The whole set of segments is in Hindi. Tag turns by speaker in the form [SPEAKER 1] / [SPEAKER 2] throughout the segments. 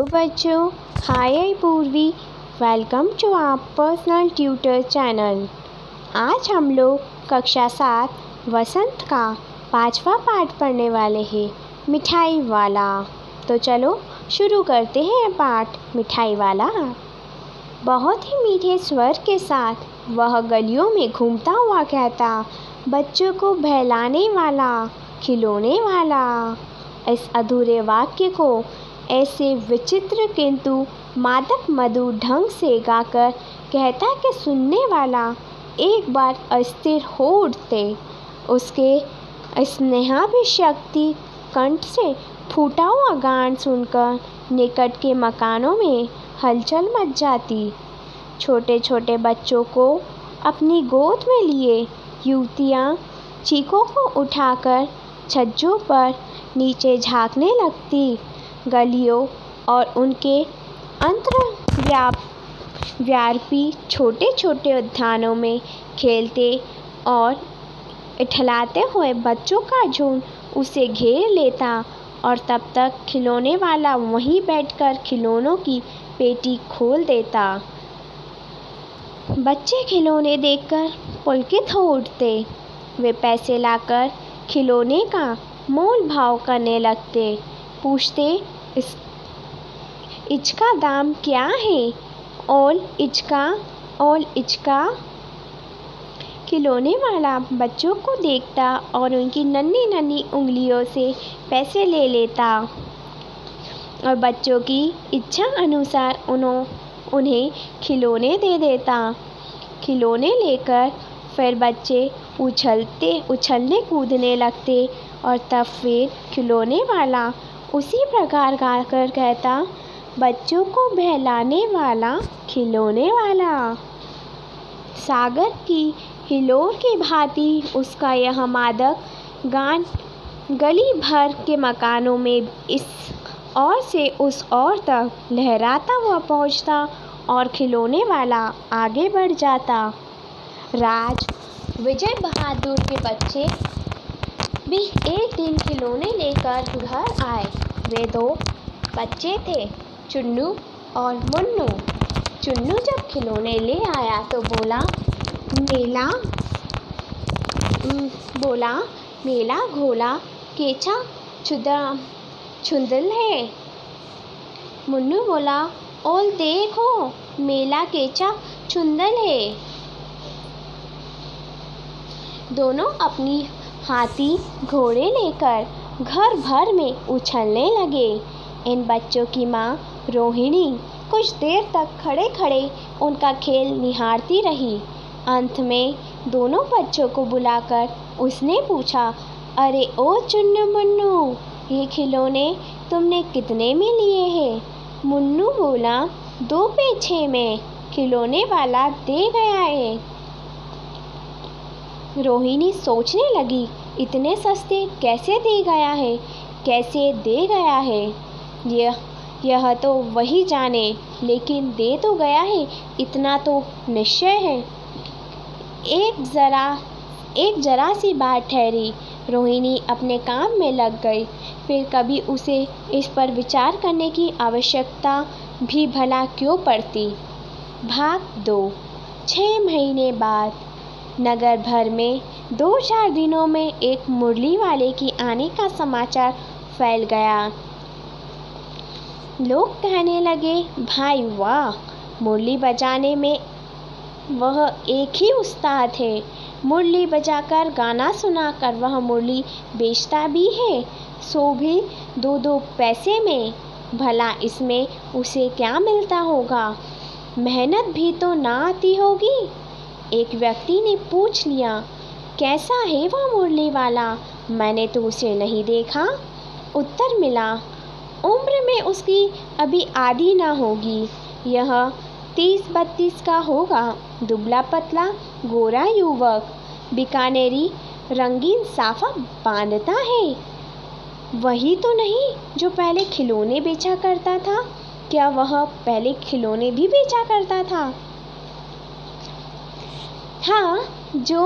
[SPEAKER 1] तो बच्चों, hi I Purvi, welcome to our personal tutor channel. आज हम लोग कक्षा 7 वसंत का 5वां पाठ पढ़ने वाले हैं, मिठाई वाला। तो चलो शुरू करते हैं पाठ मिठाई वाला। बहुत ही मीठे स्वर के साथ वह गलियों में घूमता हुआ कहता, बच्चों को बहलाने वाला, खिलौने वाला। इस अधूरे वाक्य को ऐसे विचित्र किंतु मादक मधुर ढंग से गाकर कहता कि सुनने वाला एक बार अस्थिर हो उठते। उसके स्नेहाभिषक्ति कंठ से फूटा हुआ गान सुनकर निकट के मकानों में हलचल मच जाती। छोटे छोटे बच्चों को अपनी गोद में लिए युवतियाँ चीखों को उठाकर छज्जों पर नीचे झांकने लगती। गलियों और उनके अंतर्व्यापी छोटे छोटे उद्यानों में खेलते और इठलाते हुए बच्चों का झुंड उसे घेर लेता और तब तक खिलौने वाला वहीं बैठकर खिलौनों की पेटी खोल देता। बच्चे खिलौने देखकर पुलकित हो उठते। वे पैसे लाकर खिलौने का मोल भाव करने लगते। पूछते, इसका दाम क्या है? ओल इचका। खिलौने वाला बच्चों को देखता और उनकी नन्ही नन्ही उंगलियों से पैसे ले लेता और बच्चों की इच्छा अनुसार उन्हें खिलौने दे देता। खिलौने लेकर फिर बच्चे उछलने कूदने लगते और तब फिर खिलौने वाला उसी प्रकार गाकर कहता, बच्चों को बहलाने वाला, खिलौने वाला। सागर की हिलोर की भांति उसका यह मादक गान गली भर के मकानों में इस ओर से उस ओर तक लहराता हुआ पहुंचता और खिलौने वाला आगे बढ़ जाता। राज विजय बहादुर के बच्चे भी एक दिन खिलौने लेकर घर आए। वे 2 बच्चे थे, चुन्नू और मुन्नू। चुन्नू जब खिलौने ले आया तो मेला घोला केचा छुंदल है। मुन्नू बोला, ओल देखो, मेला केचा छुंदल है। दोनों अपनी हाथी घोड़े लेकर घर भर में उछलने लगे। इन बच्चों की माँ रोहिणी कुछ देर तक खड़े खड़े उनका खेल निहारती रही। अंत में दोनों बच्चों को बुलाकर उसने पूछा, अरे ओ चुन्नू मुन्नू, ये खिलौने तुमने कितने में लिए हैं? मुन्नू बोला, 2 पैसे में, खिलौने वाला दे गया है। रोहिणी सोचने लगी, इतने सस्ते कैसे दे गया है? यह तो वही जाने, लेकिन दे तो गया है, इतना तो निश्चय है। एक जरा सी बात ठहरी। रोहिणी अपने काम में लग गई। फिर कभी उसे इस पर विचार करने की आवश्यकता भी भला क्यों पड़ती। भाग 2। 6 महीने बाद नगर भर में 2-4 दिनों में एक मुरली वाले की आने का समाचार फैल गया। लोग कहने लगे, भाई वाह, मुरली बजाने में वह एक ही उस्ताद है। मुरली बजाकर गाना सुनाकर वह मुरली बेचता भी है, सो भी 2-2 पैसे में। भला इसमें उसे क्या मिलता होगा? मेहनत भी तो ना आती होगी। एक व्यक्ति ने पूछ लिया, कैसा है वह मुरली वाला? मैंने तो उसे नहीं देखा। उत्तर मिला, उम्र में उसकी अभी आधी ना होगी। यह 30-32 का होगा। दुबला पतला गोरा युवक, बीकानेरी रंगीन साफा बांधता है। वही तो नहीं जो पहले खिलौने बेचा करता था? क्या वह पहले खिलौने भी बेचा करता था? हाँ, जो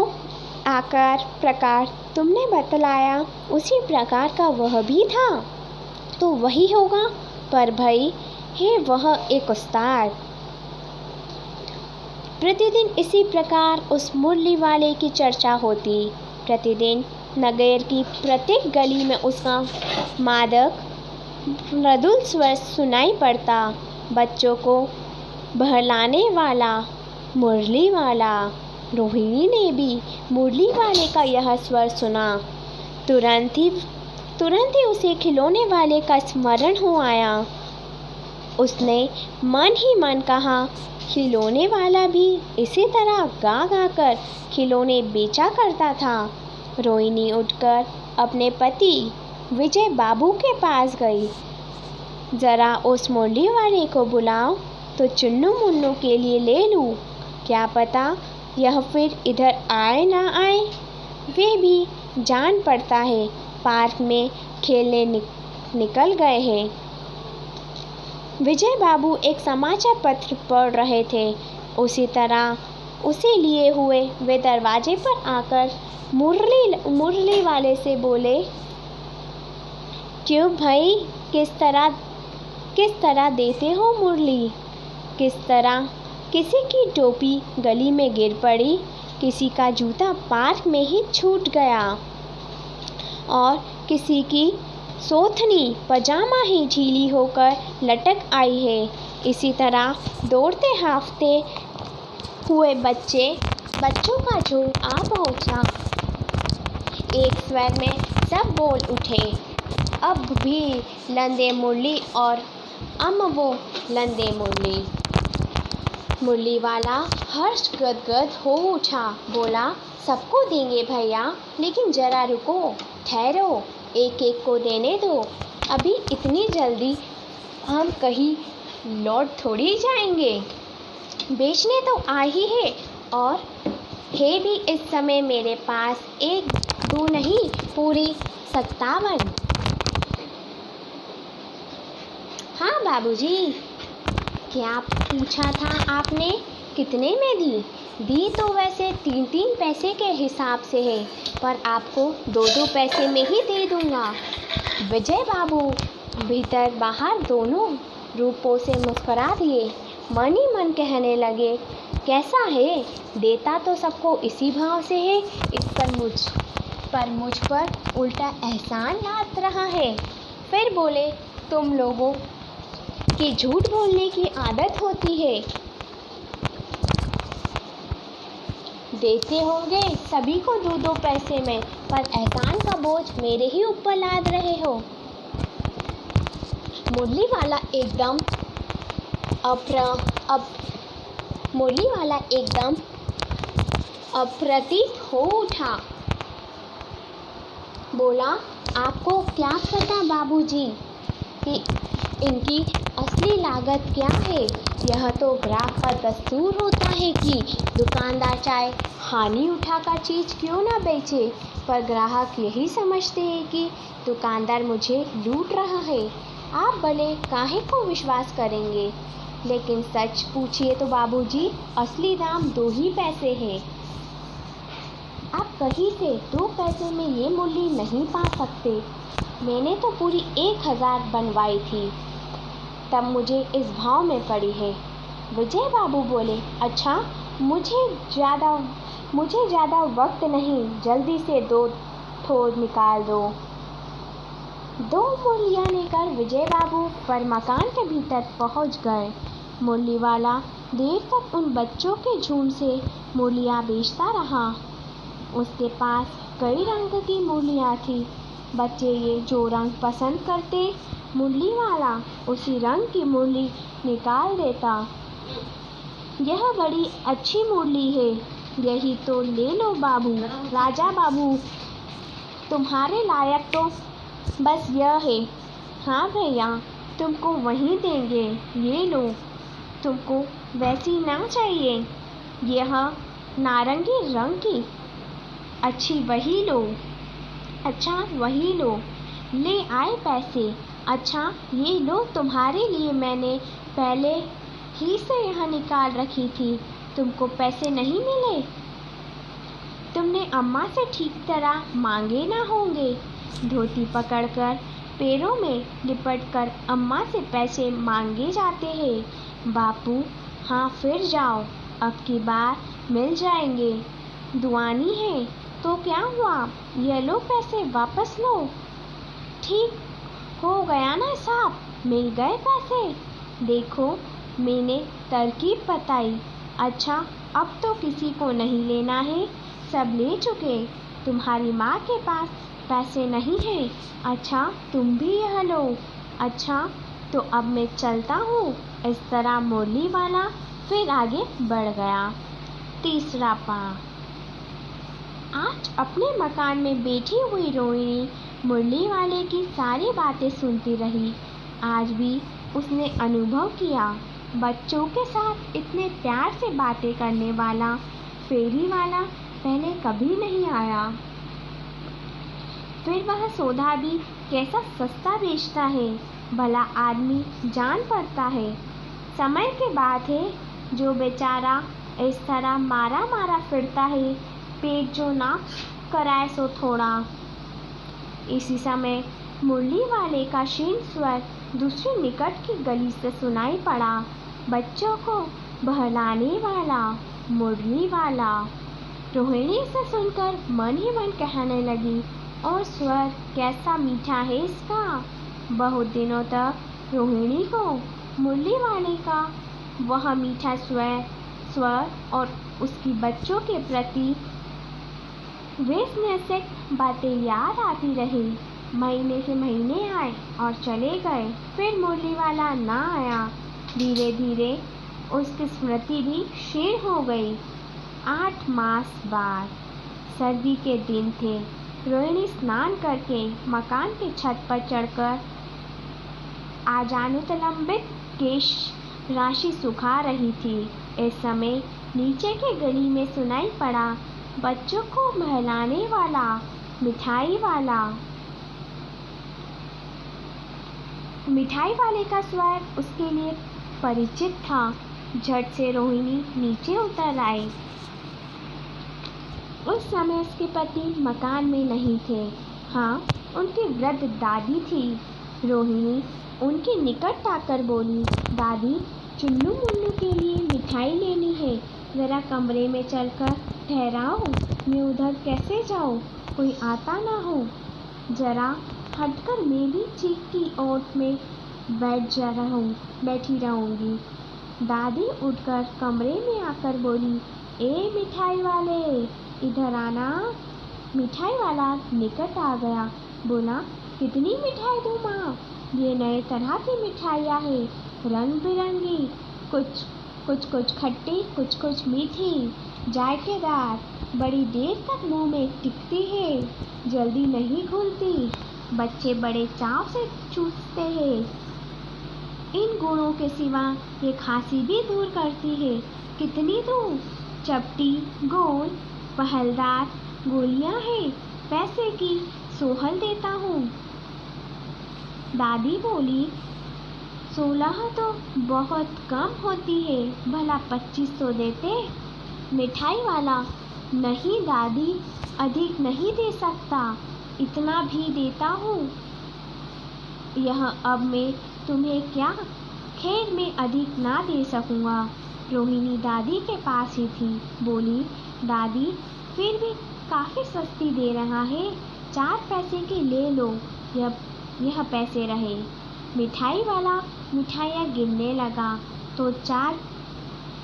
[SPEAKER 1] आकार प्रकार तुमने बतलाया उसी प्रकार का वह भी था। तो वही होगा, पर भाई है वह एक उस्ताद। प्रतिदिन इसी प्रकार उस मुरली वाले की चर्चा होती। प्रतिदिन नगर की प्रत्येक गली में उसका मादक मृदुल स्वर सुनाई पड़ता। बच्चों को बहलाने वाला मुरली वाला। रोहिणी ने भी मुरली वाले का यह स्वर सुना। तुरंत ही उसे खिलौने वाले का स्मरण हो आया। उसने मन ही मन कहा, खिलौने वाला भी इसी तरह गा गा कर खिलौने बेचा करता था। रोहिणी उठकर अपने पति विजय बाबू के पास गई। जरा उस मुरली वाले को बुलाओ तो चुन्नू मुन्नू के लिए ले लूं। क्या पता यह फिर इधर आए ना आए। वे भी जान पड़ता है पार्क में खेलने निकल गए हैं। विजय बाबू एक समाचार पत्र पढ़ रहे थे। उसी तरह उसे लिए हुए वे दरवाजे पर आकर मुरली वाले से बोले, क्यों भाई, किस तरह देते हो मुरली? किस तरह? किसी की टोपी गली में गिर पड़ी, किसी का जूता पार्क में ही छूट गया और किसी की सोथनी पजामा ही ढीली होकर लटक आई है। इसी तरह दौड़ते हाँफते हुए बच्चों का झुंड आ पहुँचा। एक स्वर में सब बोल उठे, अब भी लंदे मुरली और वो लंदे मुरली। मुरली वाला हर्ष गदगद हो उठा। बोला, सबको देंगे भैया, लेकिन जरा रुको, ठहरो, एक एक को देने दो। अभी इतनी जल्दी हम कहीं लौट थोड़ी जाएंगे। बेचने तो आ ही है, और है भी इस समय मेरे पास 1 2 नहीं, पूरी 57। हाँ बाबूजी, क्या पूछा था आपने? कितने में दी? दी तो वैसे 3-3 पैसे के हिसाब से है, पर आपको 2-2 पैसे में ही दे दूंगा। विजय बाबू भीतर बाहर दोनों रूपों से मुस्कुरा दिए। मन ही मन कहने लगे, कैसा है, देता तो सबको इसी भाव से है, इस पर मुझ पर उल्टा एहसान लाद रहा है। फिर बोले, तुम लोगों की झूठ बोलने की आदत होती है। देते होंगे सभी को 2-2 पैसे में, पर एहसान का बोझ मेरे ही ऊपर लाद रहे हो। मुरली वाला एकदम अप्रतिभ हो उठा। बोला, आपको क्या पता बाबूजी कि इनकी असली लागत क्या है? यह तो ग्राहक का दस्तूर होता है कि दुकानदार चाहे हानि उठाकर चीज़ क्यों ना बेचे, पर ग्राहक यही समझते हैं कि दुकानदार मुझे लूट रहा है। आप भले काहे को विश्वास करेंगे, लेकिन सच पूछिए तो बाबूजी, असली दाम 2 ही पैसे है। आप कहीं से 2 पैसे में ये मुरली नहीं पा सकते। मैंने तो पूरी 1000 बनवाई थी, तब मुझे इस भाव में पड़ी है। विजय बाबू बोले, अच्छा, मुझे ज़्यादा वक्त नहीं, जल्दी से 2 ठोर निकाल दो। 2 मुरलियाँ लेकर विजय बाबू पर मकान के भीतर पहुँच गए। मुरली वाला देर तक उन बच्चों के झुंड से मुरलियाँ बेचता रहा। उसके पास कई रंग की मुरलियाँ थी। बच्चे ये जो रंग पसंद करते, मुरली वाला उसी रंग की मुरली निकाल देता। यह बड़ी अच्छी मुरली है, यही तो ले लो बाबू, राजा बाबू, तुम्हारे लायक तो बस यह है। हाँ भैया, तुमको वही देंगे, ये लो। तुमको वैसी ना चाहिए, यह नारंगी रंग की अच्छी वही लो। अच्छा, वही लो। ले आए पैसे। अच्छा, ये लो, तुम्हारे लिए मैंने पहले ही से यहाँ निकाल रखी थी। तुमको पैसे नहीं मिले? तुमने अम्मा से ठीक तरह मांगे ना होंगे। धोती पकड़कर पैरों में लिपटकर अम्मा से पैसे मांगे जाते हैं। बापू, हाँ फिर जाओ, अब की बार मिल जाएंगे। दुआनी है तो क्या हुआ, ये लो पैसे वापस लो। ठीक हो गया ना साहब, मिल गए पैसे। देखो, मैंने तरकीब बताई। अच्छा, अब तो किसी को नहीं लेना है, सब ले चुके। तुम्हारी माँ के पास पैसे नहीं हैं। अच्छा, तुम भी यह लो। अच्छा, तो अब मैं चलता हूँ। इस तरह मुरली वाला फिर आगे बढ़ गया। तीसरा पाठ। आज अपने मकान में बैठी हुई रोहिणी मुरली वाले की सारी बातें सुनती रही। आज भी उसने अनुभव किया, बच्चों के साथ इतने प्यार से बातें करने वाला फेरी वाला पहले कभी नहीं आया। फिर वह सौदा भी कैसा सस्ता बेचता है, भला आदमी जान पड़ता है। समय की बात है, जो बेचारा इस तरह मारा मारा फिरता है, पेट जो ना कराए सो थोड़ा। इसी समय मुरली वाले का क्षीण स्वर दूसरी निकट की गली से सुनाई पड़ा। बच्चों को बहलाने वाला मुरली वाला। रोहिणी से सुनकर मन ही मन कहने लगी, और स्वर कैसा मीठा है इसका। बहुत दिनों तक रोहिणी को मुरली वाले का वह मीठा स्वर और उसकी बच्चों के प्रति वे स्नेह बातें याद आती रही। महीने से महीने आए और चले गए, फिर मुरली वाला ना आया। धीरे धीरे उसकी स्मृति भी क्षीण हो गई। 8 मास बाद सर्दी के दिन थे। रोहिणी स्नान करके मकान की छत पर चढ़कर आजानुतलंबित केश राशि सुखा रही थी। इस समय नीचे की गली में सुनाई पड़ा बच्चों को बहलाने वाला मिठाई वाला। मिठाई वाले का स्वर उसके लिए परिचित था। झट से रोहिणी नीचे उतर आई। उस समय उसके पति मकान में नहीं थे। हाँ, उनकी वृद्ध दादी थी। रोहिणी उनके निकट आकर बोली, दादी, चुन्नू मुन्नू के लिए मिठाई लेनी है, ज़रा कमरे में चलकर ठहराओ। मैं उधर कैसे जाऊँ, कोई आता ना हो। ज़रा हटकर मैं भी चीख की ओट में बैठी रहूँगी। दादी उठकर कमरे में आकर बोली, ए मिठाई वाले, इधर आना। मिठाई वाला निकट आ गया, बोला, कितनी मिठाई दूँ माँ? ये नए तरह की मिठाइयाँ हैं, रंग बिरंगी, कुछ खट्टी, कुछ मीठी, जायकेदार, बड़ी देर तक मुंह में टिकती है, जल्दी नहीं घुलती, बच्चे बड़े चाव से चूसते हैं। इन गुणों के सिवा ये खांसी भी दूर करती है। कितनी दूँ? चपटी, गोल, पहलदार गोलियां हैं, पैसे की सोहल देता हूँ। दादी बोली, 16 तो बहुत कम होती है, भला 2500 देते? मिठाई वाला, नहीं दादी, अधिक नहीं दे सकता, इतना भी देता हूँ। यह अब मैं तुम्हें क्या, खैर मैं अधिक ना दे सकूँगा। रोहिणी दादी के पास ही थी, बोली, दादी, फिर भी काफ़ी सस्ती दे रहा है, 4 पैसे की ले लो, यह पैसे रहे। मिठाई वाला मिठाइयाँ गिनने लगा, तो 4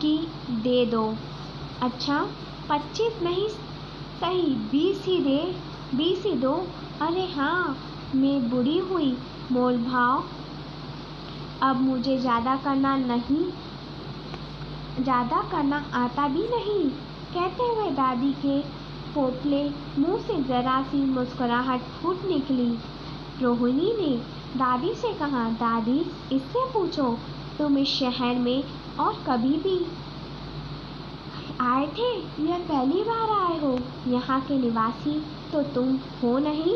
[SPEAKER 1] की दे दो। अच्छा, 25 नहीं सही, 20 ही दो। अरे हाँ, मैं बूढ़ी हुई, मोल भाव अब मुझे ज़्यादा करना आता भी नहीं। कहते हुए दादी के पोपले मुंह से जरा सी मुस्कुराहट फूट निकली। रोहिणी ने दादी से कहा, दादी, इससे पूछो, तुम इस शहर में और कभी भी आए थे या पहली बार आए हो? यहाँ के निवासी तो तुम हो नहीं।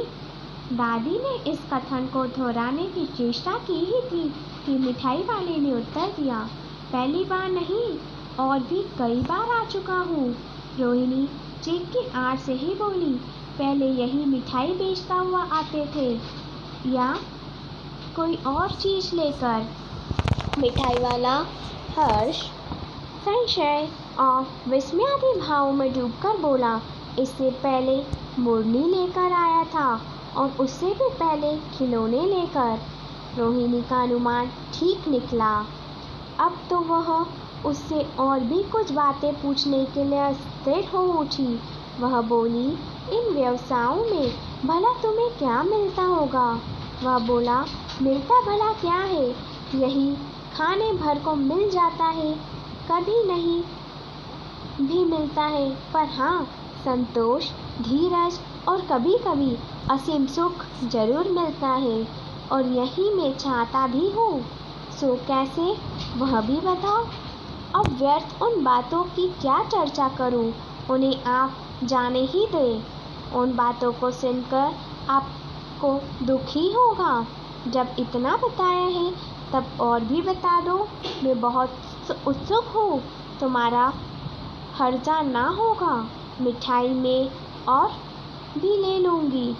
[SPEAKER 1] दादी ने इस कथन को दोहराने की चेष्टा की ही थी कि मिठाई वाले ने उत्तर दिया, पहली बार नहीं, और भी कई बार आ चुका हूँ। रोहिणी चीख की आड़ से ही बोली, पहले यही मिठाई बेचता हुआ आते थे, या कोई और चीज़ लेकर। मिठाई वाला हर्ष, संशय और विस्मयादि भाव में डूबकर बोला, इससे पहले मुरली लेकर आया था और उससे भी पहले खिलौने लेकर। रोहिणी का अनुमान ठीक निकला। अब तो वह उससे और भी कुछ बातें पूछने के लिए स्थिर हो उठी। वह बोली, इन व्यवसायों में भला तुम्हें क्या मिलता होगा? वह बोला, मिलता भला क्या है, यही खाने भर को मिल जाता है, कभी नहीं भी मिलता है, पर हाँ, संतोष, धीरज और कभी कभी असीम सुख जरूर मिलता है, और यही मैं चाहता भी हूँ। सो कैसे, वह भी बताओ। अब व्यर्थ उन बातों की क्या चर्चा करूँ, उन्हें आप जाने ही दे। उन बातों को सुनकर आपको दुख ही होगा। जब इतना बताया है तब और भी बता दो। मैं बहुत उत्सुक हूँ, तुम्हारा हर्जा ना होगा। मिठाई में और भी ले लूँगी।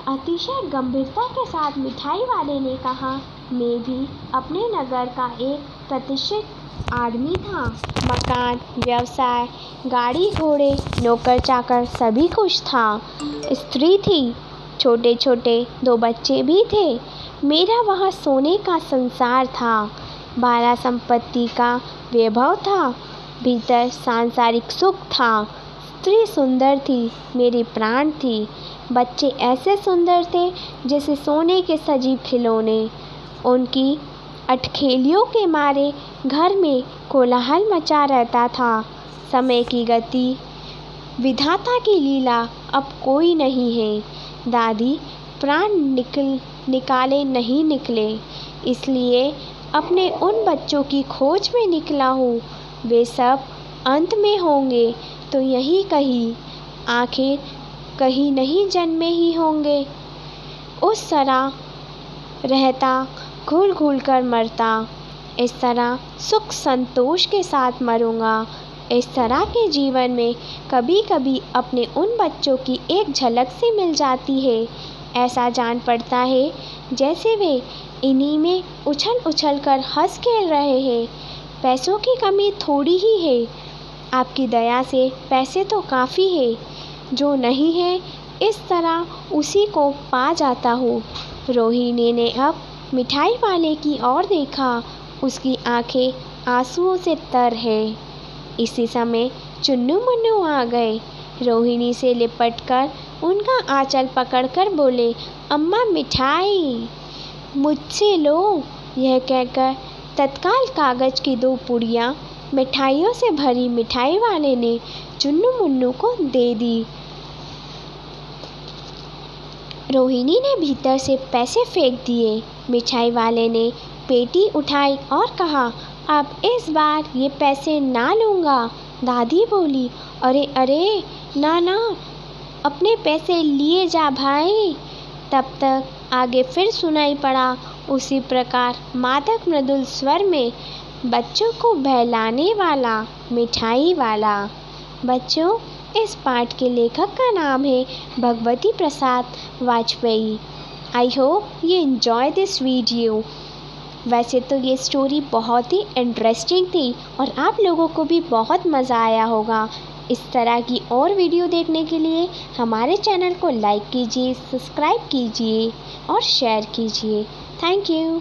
[SPEAKER 1] अतिशय गंभीरता के साथ मिठाई वाले ने कहा, मैं भी अपने नगर का एक प्रतिष्ठित आदमी था। मकान, व्यवसाय, गाड़ी घोड़े, नौकर चाकर सभी कुछ था। स्त्री थी, छोटे छोटे 2 बच्चे भी थे। मेरा वह सोने का संसार था। बाला संपत्ति का वैभव था। भीतर सांसारिक सुख था। स्त्री सुंदर थी, मेरी प्राण थी। बच्चे ऐसे सुंदर थे जैसे सोने के सजीव खिलौने। उनकी अटखेलियों के मारे घर में कोलाहल मचा रहता था। समय की गति, विधाता की लीला अब कोई नहीं है। दादी प्राण निकाले नहीं निकले, इसलिए अपने उन बच्चों की खोज में निकला हूँ। वे सब अंत में होंगे तो यही कहीं, आखिर कहीं नहीं जन्मे ही होंगे। उस तरह रहता, घुल घुल कर मरता। इस तरह सुख संतोष के साथ मरूंगा। इस तरह के जीवन में कभी कभी अपने उन बच्चों की एक झलक सी मिल जाती है। ऐसा जान पड़ता है जैसे वे इन्हीं में उछल उछल कर हंस खेल रहे हैं। पैसों की कमी थोड़ी ही है, आपकी दया से पैसे तो काफ़ी है। जो नहीं है इस तरह उसी को पा जाता हूँ। रोहिणी ने अब मिठाई वाले की ओर देखा। उसकी आंखें आंसुओं से तर है। इसी समय चुन्नू मुन्नू आ गए। रोहिणी से लिपटकर उनका आंचल पकड़कर बोले, अम्मा मिठाई मुझसे लो। यह कहकर तत्काल कागज की 2 पुड़ियाँ मिठाइयों से भरी मिठाई वाले ने चुन्नू मुन्नू को दे दी। रोहिणी ने भीतर से पैसे फेंक दिए। मिठाई वाले ने पेटी उठाई और कहा, अब इस बार ये पैसे ना लूँगा। दादी बोली, अरे अरे, ना ना, अपने पैसे लिए जा भाई। तब तक आगे फिर सुनाई पड़ा उसी प्रकार मादक मृदुल स्वर में, बच्चों को बहलाने वाला मिठाई वाला। बच्चों, इस पाठ के लेखक का नाम है Bhagwati Prasad Vajpeyi. I hope you enjoy this video। वैसे तो ये स्टोरी बहुत ही इंटरेस्टिंग थी और आप लोगों को भी बहुत मज़ा आया होगा। इस तरह की और वीडियो देखने के लिए हमारे चैनल को लाइक कीजिए, सब्सक्राइब कीजिए और शेयर कीजिए। Thank you.